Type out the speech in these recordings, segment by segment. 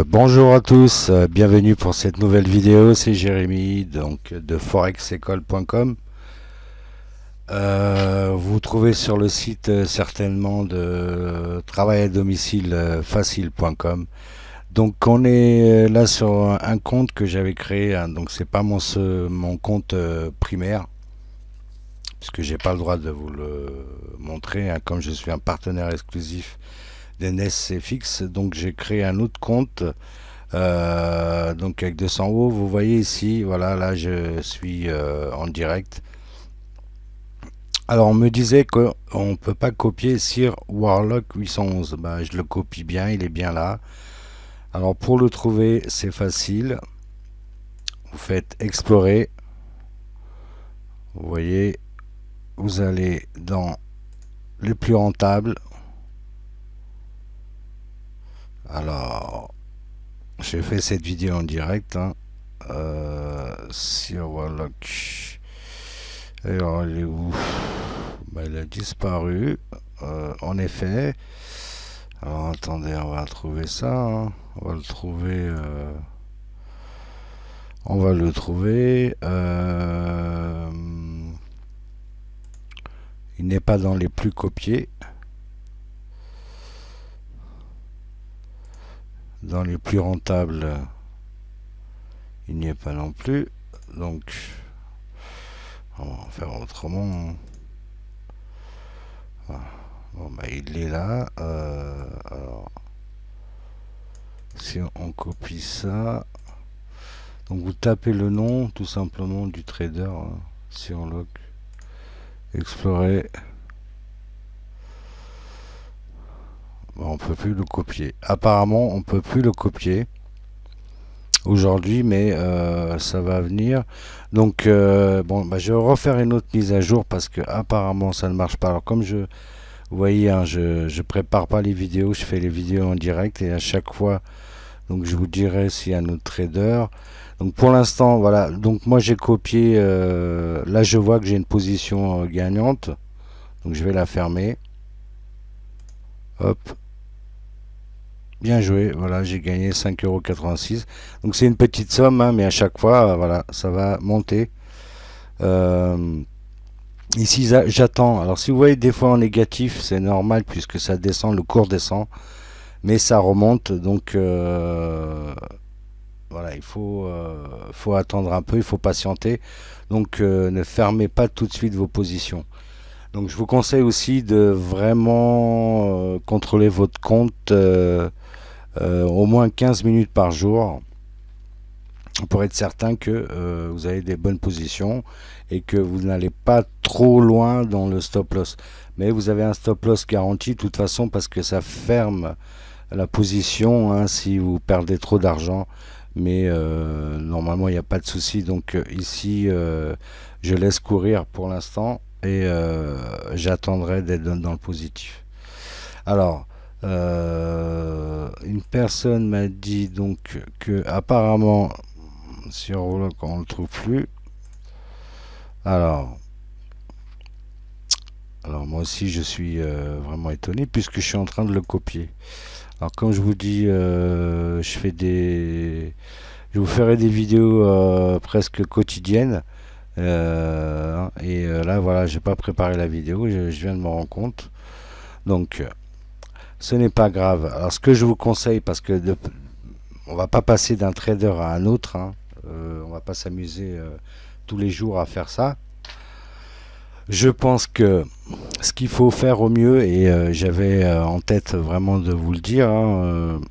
Bonjour à tous, bienvenue pour cette nouvelle vidéo, c'est Jérémy donc de forexecole.com. Vous trouvez sur le site certainement de travail à domicile facile.com. Donc on est là sur un compte que j'avais créé, hein, donc c'est pas mon compte primaire, puisque j'ai pas le droit de vous le montrer, hein, comme je suis un partenaire exclusif d'NSCFX, donc j'ai créé un autre compte. Donc avec 200 euros, vous voyez ici, voilà, là je suis en direct. Alors on me disait qu'on ne peut pas copier Sir Warlock 811. Bah, je le copie bien, il est bien là. Alors pour le trouver, c'est facile. Vous faites explorer. Vous voyez, vous allez dans les plus rentables. Alors, j'ai fait cette vidéo en direct, hein. Sir Warlock. Alors, il est où? Bah, il a disparu. En effet. Alors, attendez, on va trouver ça, hein. On va le trouver. On va le trouver. Il n'est pas dans les plus copiés. Dans les plus rentables, il n'y est pas non plus. Donc, on va en faire autrement. Voilà. Bon, bah, il est là. Alors, si on copie ça, donc vous tapez le nom tout simplement du trader, hein, si on lock, explorer. Bon, on peut plus le copier. Apparemment, on peut plus le copier aujourd'hui, mais ça va venir. Donc, bon, bah, je vais refaire une autre mise à jour parce que apparemment ça ne marche pas. Alors, comme vous voyez, hein, je prépare pas les vidéos, je fais les vidéos en direct et à chaque fois, donc je vous dirai s'il y a un autre trader. Donc pour l'instant, voilà. Donc moi j'ai copié. Là je vois que j'ai une position gagnante. Donc je vais la fermer. Hop. Bien joué. Voilà, j'ai gagné 5,86 €. Donc c'est une petite somme, hein, mais à chaque fois, voilà, ça va monter. Euh, Ici j'attends. Alors si vous voyez des fois en négatif, c'est normal puisque ça descend, le cours descend, mais ça remonte. Donc voilà, faut attendre un peu, il faut patienter. Donc ne fermez pas tout de suite vos positions. Donc je vous conseille aussi de vraiment contrôler votre compte au moins 15 minutes par jour pour être certain que vous avez des bonnes positions et que vous n'allez pas trop loin dans le stop loss. Mais vous avez un stop loss garanti de toute façon parce que ça ferme la position, hein, si vous perdez trop d'argent. Mais normalement il n'y a pas de souci. Donc ici je laisse courir pour l'instant et j'attendrai d'être dans le positif. Alors une personne m'a dit donc que apparemment sur Roulok on le trouve plus. Alors moi aussi je suis vraiment étonné puisque je suis en train de le copier. Alors comme je vous dis, je vous ferai des vidéos presque quotidiennes. Et là voilà, j'ai pas préparé la vidéo, je viens de me rendre compte. Donc ce n'est pas grave. Alors ce que je vous conseille, parce que on va pas passer d'un trader à un autre, hein. On va pas s'amuser tous les jours à faire ça. Je pense que ce qu'il faut faire au mieux, et j'avais en tête vraiment de vous le dire, hein,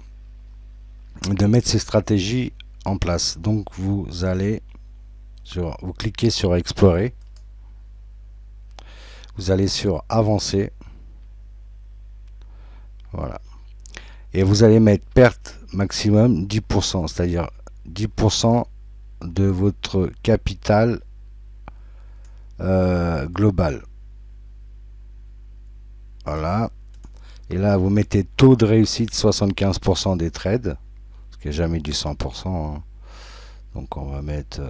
de mettre ces stratégies en place. Donc vous vous cliquez sur explorer, vous allez sur avancer, voilà, et vous allez mettre perte maximum 10%, c'est-à-dire 10% de votre capital global. Voilà. Et là, vous mettez taux de réussite 75% des trades, ce qui n'est jamais du 100%, hein. Donc on va mettre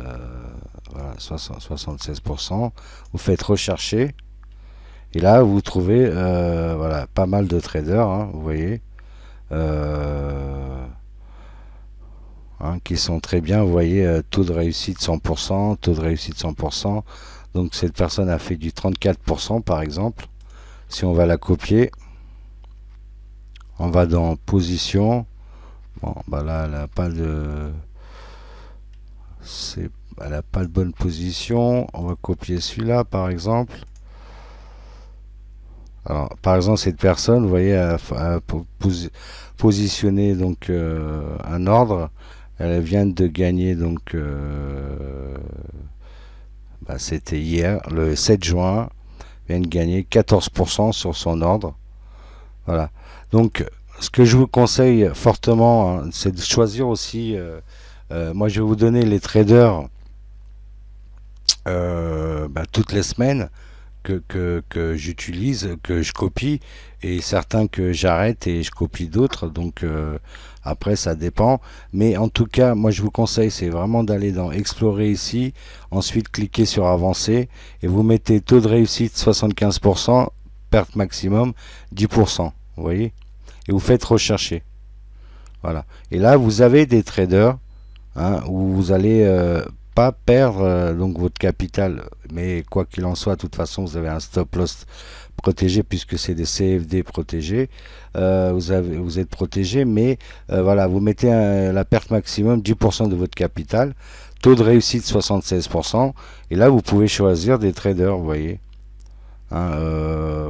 voilà, 76%. Vous faites rechercher. Et là, vous trouvez voilà, pas mal de traders, hein, vous voyez. hein, qui sont très bien. Vous voyez, taux de réussite 100%, taux de réussite 100%. Donc cette personne a fait du 34% par exemple. Si on va la copier, on va dans position. Bon, bah là, elle n'a pas de... Elle n'a pas de bonne position. On va copier celui-là par exemple. Alors, par exemple, cette personne, vous voyez, a positionné donc un ordre. Elle vient de gagner donc c'était hier, le 7 juin, elle vient de gagner 14% sur son ordre. Voilà. Donc, ce que je vous conseille fortement, hein, c'est de choisir aussi. Moi, je vais vous donner les traders toutes les semaines que j'utilise, que je copie, et certains que j'arrête et je copie d'autres. Donc après, ça dépend. Mais en tout cas, moi je vous conseille, c'est vraiment d'aller dans Explorer ici, ensuite cliquez sur Avancer, et vous mettez taux de réussite 75%, perte maximum 10%. Vous voyez? Et vous faites rechercher. Voilà. Et là, vous avez des traders, hein, où vous allez pas perdre donc votre capital, mais quoi qu'il en soit, de toute façon, vous avez un stop loss protégé puisque c'est des CFD protégés. Vous êtes protégé, mais voilà, vous mettez la perte maximum 10% de votre capital, taux de réussite 76%, et là vous pouvez choisir des traders, vous voyez. Hein,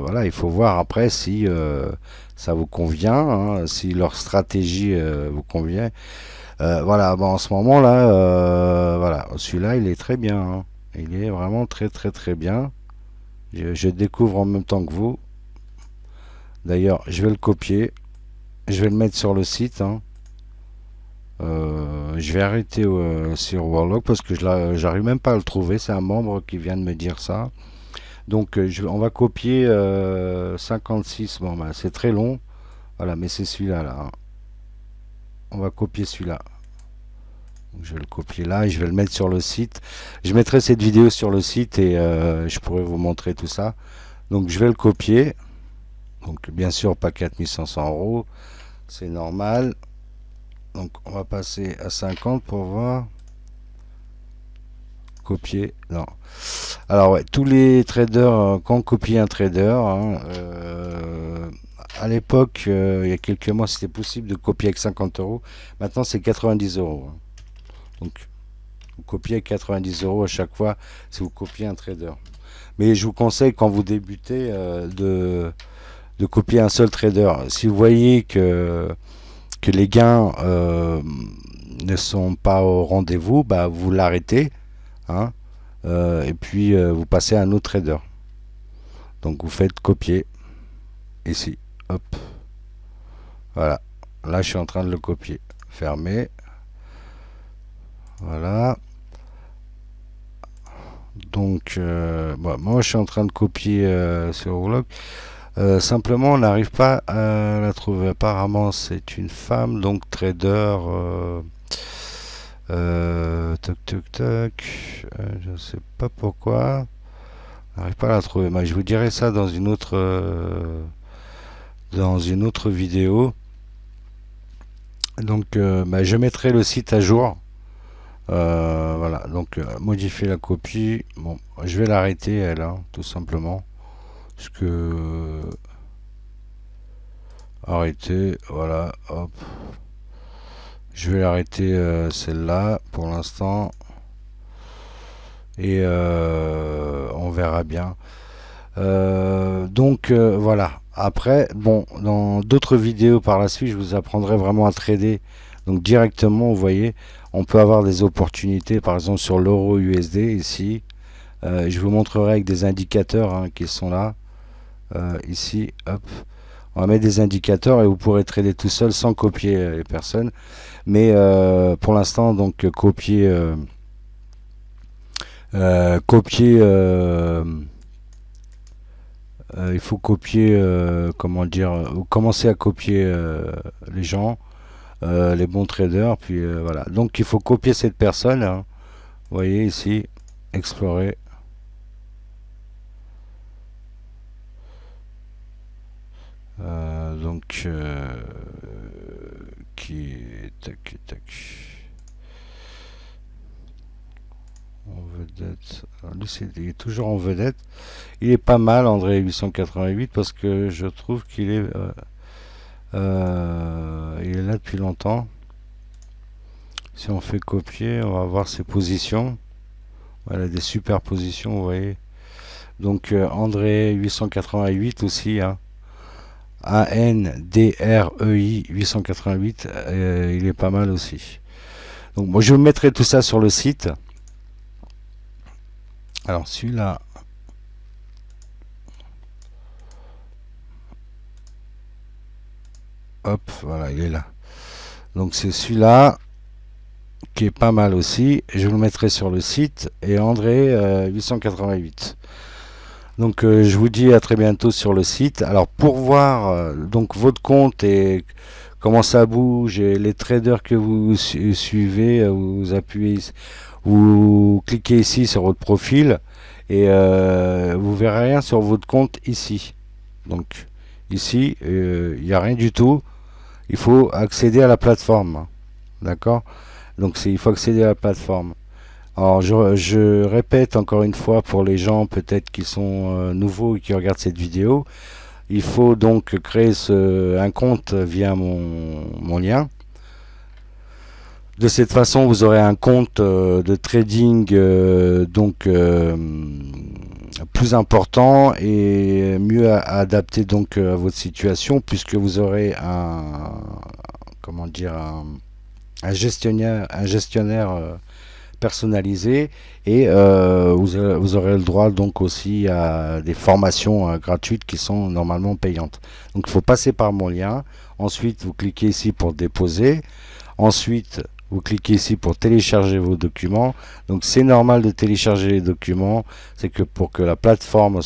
voilà, il faut voir après si ça vous convient, hein, si leur stratégie vous convient. Voilà, bon, en ce moment là, voilà, celui-là il est très bien, hein. Il est vraiment très très très bien. Je découvre en même temps que vous. D'ailleurs, je vais le copier, je vais le mettre sur le site, hein. Je vais arrêter sur Warlock parce que j'arrive même pas à le trouver. C'est un membre qui vient de me dire ça. Donc on va copier 56. Bon, bah, c'est très long. Voilà, mais c'est celui-là là, hein. On va copier celui-là. Je vais le copier là et je vais le mettre sur le site. Je mettrai cette vidéo sur le site et je pourrai vous montrer tout ça. Donc je vais le copier. Donc bien sûr pas 4500 euros, c'est normal. Donc on va passer à 50 pour voir. Copier, non. Alors ouais, tous les traders, quand on copie un trader, hein, à l'époque, il y a quelques mois, c'était possible de copier avec 50 euros. Maintenant c'est 90 euros. Hein. Donc vous copiez 90 euros à chaque fois si vous copiez un trader. Mais je vous conseille quand vous débutez de copier un seul trader. Si vous voyez que les gains ne sont pas au rendez-vous, bah, vous l'arrêtez, hein, et puis vous passez à un autre trader. Donc vous faites copier ici. Hop. Voilà. Là je suis en train de le copier. Fermer. Voilà. Donc moi je suis en train de copier sur Warlock. Simplement on n'arrive pas à la trouver. Apparemment c'est une femme, donc trader. Toc toc toc. Je ne sais pas pourquoi. On n'arrive pas à la trouver. Mais je vous dirai ça dans une autre vidéo. Donc je mettrai le site à jour. Voilà, donc modifier la copie. Bon, je vais l'arrêter elle, hein, tout simplement. Parce que arrêter, voilà, hop. Je vais arrêter celle-là pour l'instant. Et on verra bien. Donc voilà. Après, bon, dans d'autres vidéos par la suite, je vous apprendrai vraiment à trader. Donc directement, vous voyez, on peut avoir des opportunités, par exemple sur l'euro USD ici. Je vous montrerai avec des indicateurs, hein, qui sont là. Ici, hop. On va mettre des indicateurs et vous pourrez trader tout seul sans copier les personnes. Mais pour l'instant, donc copier. Il faut copier, comment dire, commencer à copier les gens, les bons traders, puis voilà. Donc il faut copier cette personne, hein. Vous voyez ici, explorer. Donc qui tac tac. vedette. Alors, lui, il est toujours en vedette. Il est pas mal, André 888, parce que je trouve qu'il est, il est là depuis longtemps. Si on fait copier, on va voir ses positions. Voilà, des super positions, vous voyez. Donc André 888 aussi, hein. ANDREI 888, il est pas mal aussi. Donc moi je vous mettrai tout ça sur le site. Alors celui-là, hop, voilà, il est là. Donc c'est celui-là qui est pas mal aussi. Je vous le mettrai sur le site. Et André 888. Donc je vous dis à très bientôt sur le site. Alors pour voir donc votre compte et comment ça bouge et les traders que vous suivez, vous appuyez, vous cliquez ici sur votre profil et vous verrez rien sur votre compte ici. Donc ici il n'y a rien du tout. Il faut accéder à la plateforme. D'accord? Donc il faut accéder à la plateforme. Alors je répète encore une fois pour les gens peut-être qui sont nouveaux et qui regardent cette vidéo, il faut donc créer un compte via mon lien. De cette façon, vous aurez un compte de trading plus important et mieux adapté donc à votre situation, puisque vous aurez un gestionnaire personnalisé et vous aurez le droit donc aussi à des formations gratuites qui sont normalement payantes. Donc il faut passer par mon lien. Ensuite, vous cliquez ici pour déposer. Ensuite, vous cliquez ici pour télécharger vos documents. Donc c'est normal de télécharger les documents. C'est que pour que la plateforme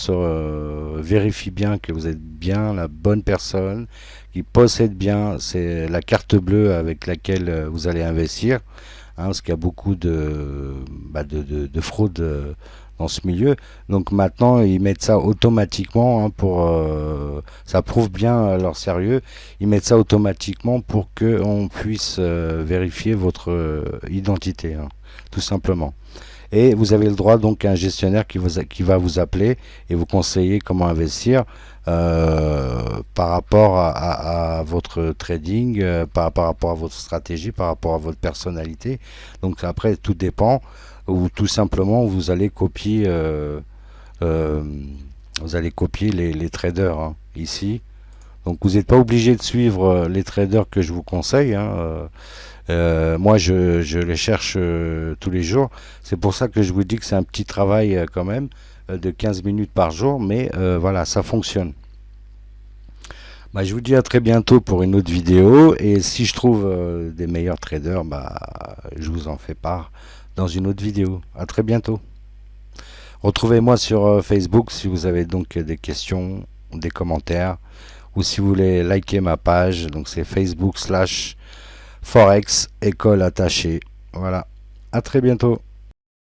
vérifie bien que vous êtes bien la bonne personne, qui possède bien c'est la carte bleue avec laquelle vous allez investir. Parce qu'il y a beaucoup de fraude dans ce milieu. Donc maintenant, ils mettent ça automatiquement ça prouve bien leur sérieux. Ils mettent ça automatiquement pour qu'on puisse vérifier votre identité, tout simplement. Et vous avez le droit donc à un gestionnaire qui va vous appeler et vous conseiller comment investir par rapport à votre trading, par rapport à votre stratégie, par rapport à votre personnalité. Donc après, tout dépend. Ou tout simplement, vous allez copier, les traders ici. Donc vous n'êtes pas obligé de suivre les traders que je vous conseille. Moi, je les cherche tous les jours. C'est pour ça que je vous dis que c'est un petit travail quand même de 15 minutes par jour. Mais voilà, ça fonctionne. Je vous dis à très bientôt pour une autre vidéo. Et si je trouve des meilleurs traders, je vous en fais part dans une autre vidéo. À très bientôt. Retrouvez-moi sur Facebook si vous avez donc des questions, des commentaires. Ou si vous voulez liker ma page. Donc c'est Facebook/Forex École Attachée. Voilà. À très bientôt.